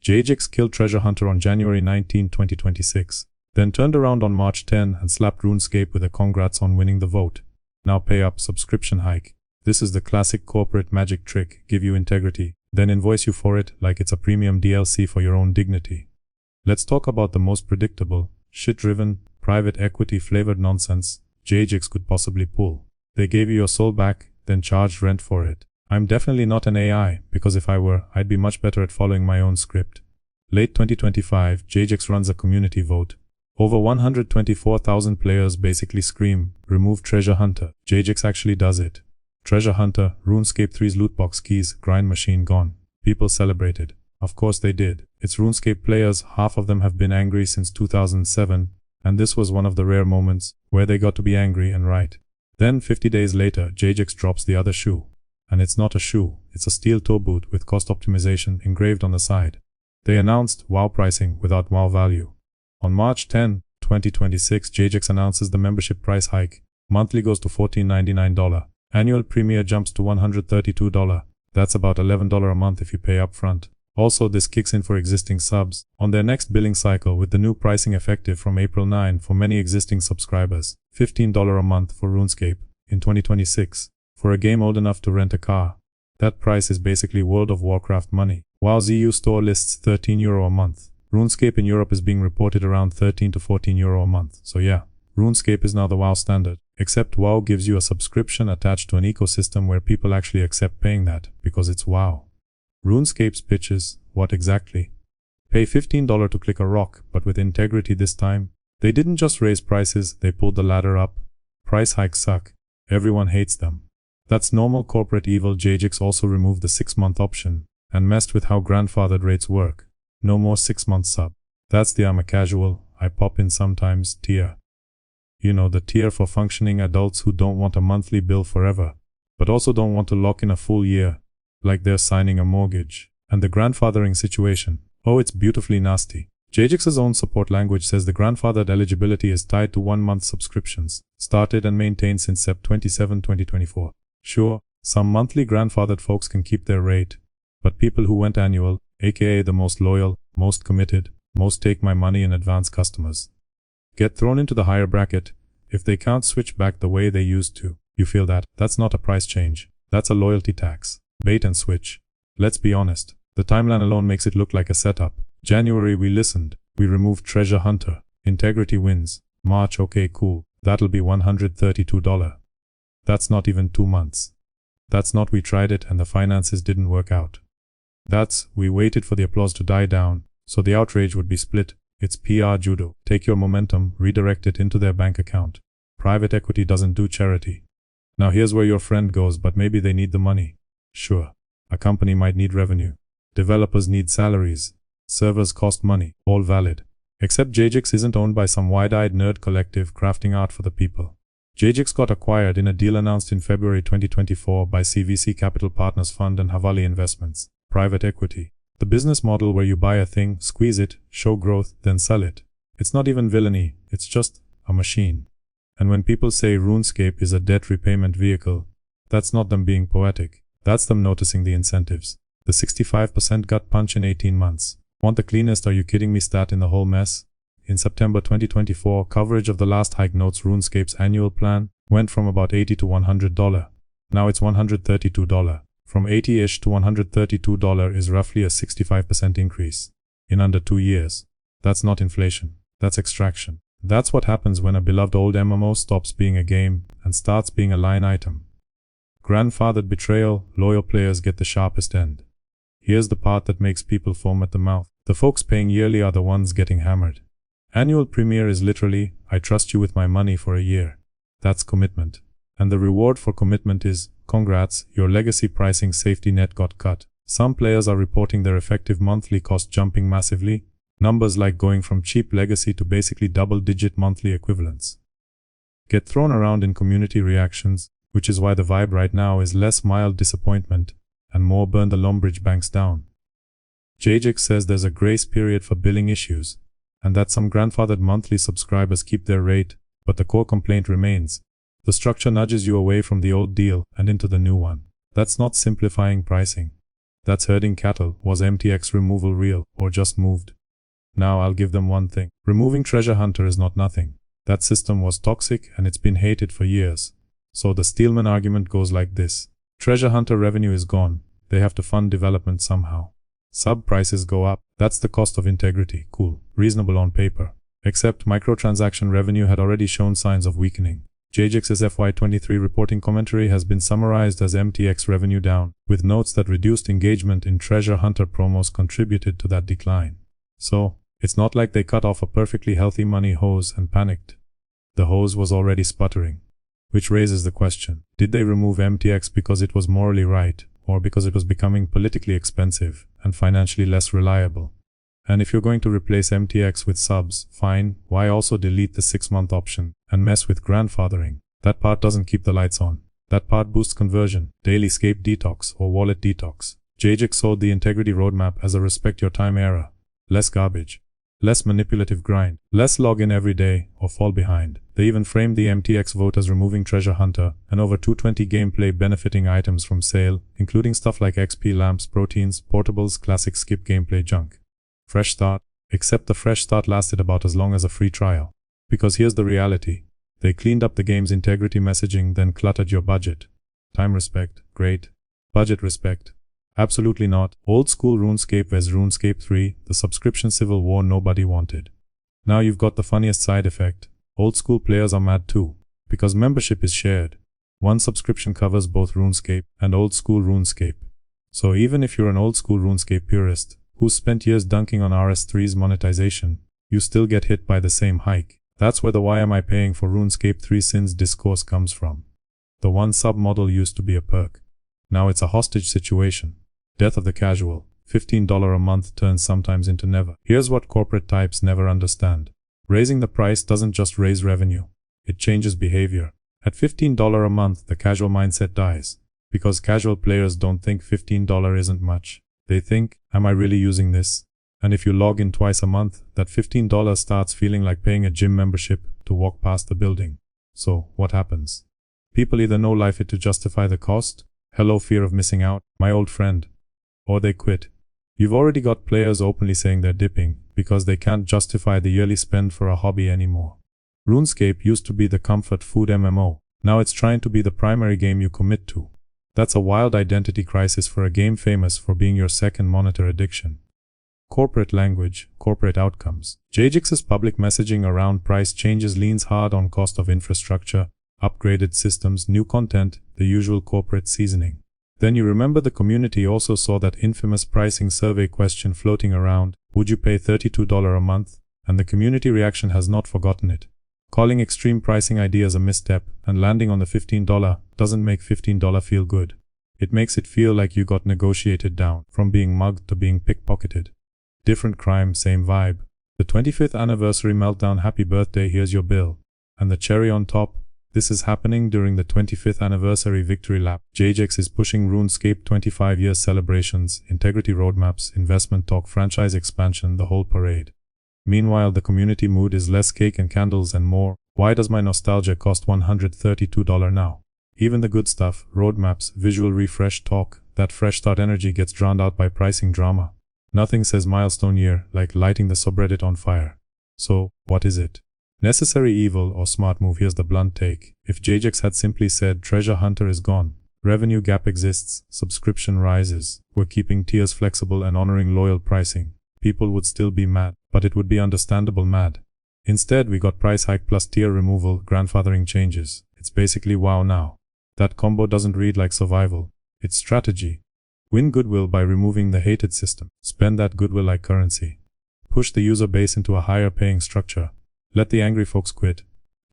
Jagex killed Treasure Hunter on January 19, 2026, then turned around on March 10 and slapped RuneScape with a congrats on winning the vote. Now pay up subscription hike. This is the classic corporate magic trick, give you integrity, then invoice you for it like it's a premium DLC for your own dignity. Let's talk about the most predictable, shit-driven, private equity-flavored nonsense Jagex could possibly pull. They gave you your soul back, then charged rent for it. I'm definitely not an AI, because if I were, I'd be much better at following my own script. Late 2025, Jagex runs a community vote. Over 124,000 players basically scream, remove Treasure Hunter. Jagex actually does it. Treasure Hunter, RuneScape 3's lootbox keys, grind machine gone. People celebrated. Of course they did. It's RuneScape players, half of them have been angry since 2007, and this was one of the rare moments where they got to be angry and right. Then 50 days later, Jagex drops the other shoe. And it's not a shoe, it's a steel toe boot with cost optimization engraved on the side. They announced WoW pricing without WoW value. On March 10, 2026, Jagex announces the membership price hike. Monthly goes to $14.99. Annual Premier jumps to $132. That's about $11 a month if you pay up front. Also, this kicks in for existing subs on their next billing cycle with the new pricing effective from April 9 for many existing subscribers. $15 a month for RuneScape in 2026. For a game old enough to rent a car. That price is basically World of Warcraft money. WoW's EU store lists €13 a month. RuneScape in Europe is being reported around €13 to €14 a month. So yeah, RuneScape is now the WoW standard. Except WoW gives you a subscription attached to an ecosystem where people actually accept paying that, because it's WoW. RuneScape's pitches, what exactly? Pay $15 to click a rock, but with integrity this time. They didn't just raise prices, they pulled the ladder up. Price hikes suck. Everyone hates them. That's normal corporate evil. Jagex also removed the 6-month option and messed with how grandfathered rates work. No more 6-month sub. That's the I'm a casual, I pop in sometimes tier. You know, the tier for functioning adults who don't want a monthly bill forever, but also don't want to lock in a full year, like they're signing a mortgage. And the grandfathering situation. Oh, it's beautifully nasty. Jagex's own support language says the grandfathered eligibility is tied to 1-month subscriptions, started and maintained since Sept 27, 2024. Sure, some monthly grandfathered folks can keep their rate, but people who went annual, aka the most loyal, most committed, most take my money in advance customers, get thrown into the higher bracket if they can't switch back the way they used to. You feel that? That's not a price change. That's a loyalty tax. Bait and switch. Let's be honest. The timeline alone makes it look like a setup. January we listened. We removed Treasure Hunter. Integrity wins. March okay cool. That'll be $132. That's not even 2 months. That's not we tried it and the finances didn't work out. That's we waited for the applause to die down, so the outrage would be split. It's PR judo. Take your momentum, redirect it into their bank account. Private equity doesn't do charity. Now here's where your friend goes, but maybe they need the money. Sure, a company might need revenue. Developers need salaries. Servers cost money. All valid. Except Jagex isn't owned by some wide-eyed nerd collective crafting art for the people. Jagex got acquired in a deal announced in February 2024 by CVC Capital Partners Fund and Havali Investments, private equity. The business model where you buy a thing, squeeze it, show growth, then sell it. It's not even villainy, it's just a machine. And when people say RuneScape is a debt repayment vehicle, that's not them being poetic. That's them noticing the incentives. The 65% gut punch in 18 months. Want the cleanest are you kidding me stat in the whole mess? In September 2024, coverage of the last hike notes RuneScape's annual plan went from about $80 to $100. Now it's $132. From $80-ish to $132 is roughly a 65% increase in under 2 years. That's not inflation. That's extraction. That's what happens when a beloved old MMO stops being a game and starts being a line item. Grandfathered betrayal, loyal players get the sharpest end. Here's the part that makes people foam at the mouth. The folks paying yearly are the ones getting hammered. Annual Premier is literally, I trust you with my money for a year. That's commitment. And the reward for commitment is, congrats, your legacy pricing safety net got cut. Some players are reporting their effective monthly cost jumping massively. Numbers like going from cheap legacy to basically double-digit monthly equivalents get thrown around in community reactions, which is why the vibe right now is less mild disappointment and more burn the Lombridge banks down. Jagex says there's a grace period for billing issues, and that some grandfathered monthly subscribers keep their rate, but the core complaint remains. The structure nudges you away from the old deal and into the new one. That's not simplifying pricing. That's herding cattle. Was MTX removal real, or just moved? Now I'll give them one thing. Removing Treasure Hunter is not nothing. That system was toxic and it's been hated for years. So the Steelman argument goes like this. Treasure Hunter revenue is gone. They have to fund development somehow. Sub prices go up. That's the cost of integrity. Cool. Reasonable on paper. Except microtransaction revenue had already shown signs of weakening. Jagex's FY23 reporting commentary has been summarized as MTX revenue down, with notes that reduced engagement in Treasure Hunter promos contributed to that decline. So, it's not like they cut off a perfectly healthy money hose and panicked. The hose was already sputtering. Which raises the question, did they remove MTX because it was morally right, or because it was becoming politically expensive and financially less reliable? And if you're going to replace MTX with subs, fine, why also delete the 6-month option and mess with grandfathering? That part doesn't keep the lights on. That part boosts conversion, daily scape detox or wallet detox. Jagex sold the integrity roadmap as a respect your time era. Less garbage. Less manipulative grind. Less login every day or fall behind. They even framed the MTX vote as removing Treasure Hunter and over 220 gameplay benefiting items from sale, including stuff like XP lamps, proteins, portables, classic skip gameplay junk. Fresh start, except the fresh start lasted about as long as a free trial. Because here's the reality. They cleaned up the game's integrity messaging, then cluttered your budget. Time respect, great. Budget respect. Absolutely not. Old school RuneScape vs RuneScape 3, the subscription civil war nobody wanted. Now you've got the funniest side effect. Old school players are mad too. Because membership is shared. One subscription covers both RuneScape and old school RuneScape. So even if you're an old school RuneScape purist, who spent years dunking on RS3's monetization, you still get hit by the same hike. That's where the "why am I paying for RuneScape 3 sins" discourse comes from. The one sub model used to be a perk. Now it's a hostage situation. Death of the casual. $15 a month turns sometimes into never. Here's what corporate types never understand. Raising the price doesn't just raise revenue. It changes behavior. At $15 a month, the casual mindset dies. Because casual players don't think $15 isn't much. They think, am I really using this? And if you log in twice a month, that $15 starts feeling like paying a gym membership to walk past the building. So, what happens? People either no life it to justify the cost, hello fear of missing out, my old friend, or they quit. You've already got players openly saying they're dipping, because they can't justify the yearly spend for a hobby anymore. RuneScape used to be the comfort food MMO, now it's trying to be the primary game you commit to. That's a wild identity crisis for a game famous for being your second monitor addiction. Corporate language, corporate outcomes. Jagex's public messaging around price changes leans hard on cost of infrastructure, upgraded systems, new content, the usual corporate seasoning. Then you remember the community also saw that infamous pricing survey question floating around, would you pay $32 a month? And the community reaction has not forgotten it. Calling extreme pricing ideas a misstep and landing on the $15 doesn't make $15 feel good. It makes it feel like you got negotiated down, from being mugged to being pickpocketed. Different crime, same vibe. The 25th anniversary meltdown, happy birthday, here's your bill. And the cherry on top, this is happening during the 25th anniversary victory lap. Jagex is pushing RuneScape 25 years celebrations, integrity roadmaps, investment talk, franchise expansion, the whole parade. Meanwhile, the community mood is less cake and candles and more. Why does my nostalgia cost $132 now? Even the good stuff, roadmaps, visual refresh talk, that fresh start energy gets drowned out by pricing drama. Nothing says milestone year like lighting the subreddit on fire. So, what is it? Necessary evil or smart move? Here's the blunt take. If Jagex had simply said Treasure Hunter is gone, revenue gap exists, subscription rises, we're keeping tiers flexible and honoring loyal pricing, people would still be mad, but it would be understandable mad. Instead, we got price hike plus tier removal, grandfathering changes. It's basically WoW now. That combo doesn't read like survival. It's strategy. Win goodwill by removing the hated system. Spend that goodwill like currency. Push the user base into a higher paying structure. Let the angry folks quit.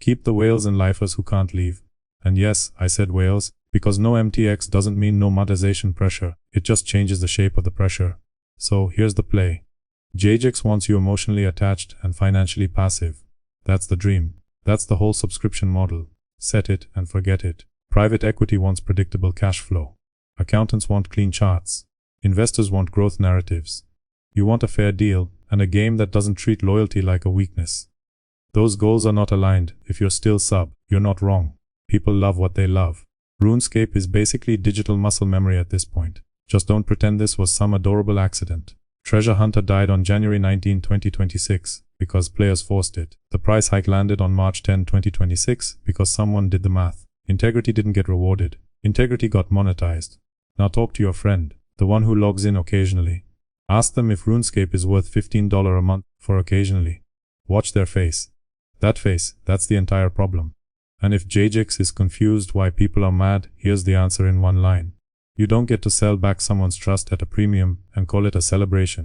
Keep the whales and lifers who can't leave. And yes, I said whales, because no MTX doesn't mean no monetization pressure. It just changes the shape of the pressure. So here's the play. Jagex wants you emotionally attached and financially passive. That's the dream. That's the whole subscription model. Set it and forget it. Private equity wants predictable cash flow. Accountants want clean charts. Investors want growth narratives. You want a fair deal and a game that doesn't treat loyalty like a weakness. Those goals are not aligned. If you're still sub, you're not wrong. People love what they love. RuneScape is basically digital muscle memory at this point. Just don't pretend this was some adorable accident. Treasure Hunter died on January 19, 2026, because players forced it. The price hike landed on March 10, 2026, because someone did the math. Integrity didn't get rewarded. Integrity got monetized. Now talk to your friend, the one who logs in occasionally. Ask them if RuneScape is worth $15 a month for occasionally. Watch their face. That face, that's the entire problem. And if Jagex is confused why people are mad, here's the answer in one line. You don't get to sell back someone's trust at a premium and call it a celebration.